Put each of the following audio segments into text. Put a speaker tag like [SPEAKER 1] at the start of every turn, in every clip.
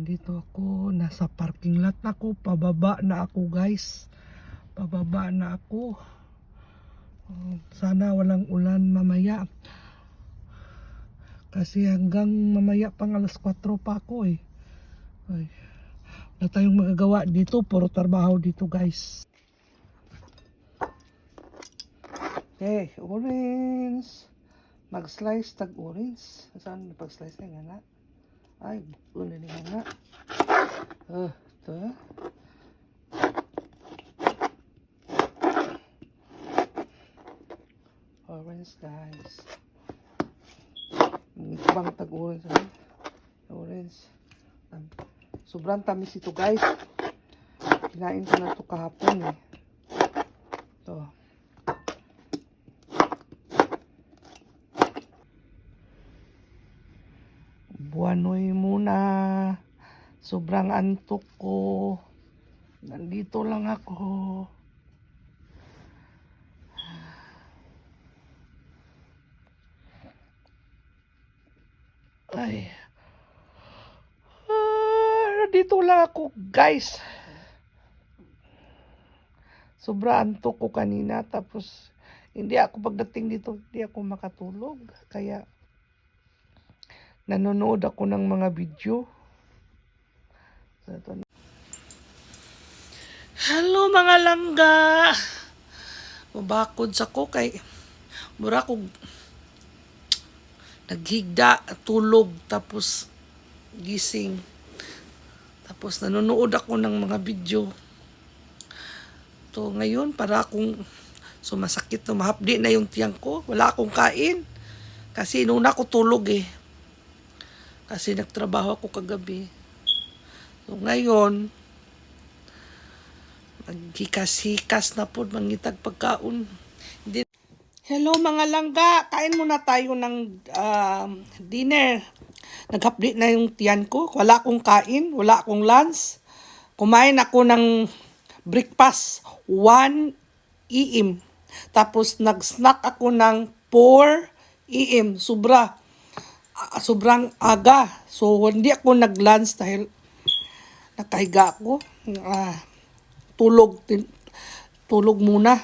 [SPEAKER 1] Nandito ako, nasa parking lot na ako, pababa na ako guys. Pababa na ako. Sana walang ulan mamaya. Kasi hanggang mamaya pang alas 4 pa ako eh. Ay, wala tayong magagawa dito, puro trabaho dito guys. Okay, orange. Mag-slice tag orange. Saan pag-slice na nga? Ay, ulan nga nga. Ito. Orange guys. Ibang tag-orange. Orange. Sobrang tamis ito guys. Kinain ko na ito kahapon eh. Ito. Buwanoy muna. Sobrang antok ko. Nandito lang ako. Ay. Nandito lang ako, guys. Sobrang antok ko kanina. Tapos, hindi ako pagdating dito, hindi ako makatulog. Kaya, nanonood ako ng mga video. Hello mga langga. Mabakod sa ko kay mura ko naghigda, tulog, tapos gising. Tapos nanonood ako ng mga video. To ngayon para akong sumasakit na mahapdi na yung tiyang ko. Wala akong kain. Kasi nung ako tulog eh. Kasi nagtrabaho ako kagabi. So ngayon, maghikas-hikas na po, mangitag pagkaon. Hello mga langga, kain muna tayo ng dinner. Naghapdi na yung tiyan ko, wala akong kain, wala akong lunch. Kumain ako ng breakfast, 1 AM. Tapos nag-snack ako ng 4 AM, sobrang aga. So hindi ako nag-lunch dahil nakahiga ako. Tulog muna.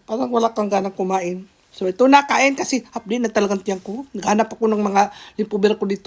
[SPEAKER 1] Parang wala kang ganang kumain. So ito na, kain kasi hapdi na talagang tiyang ko. Naghanap ako ng mga lipover ko dito.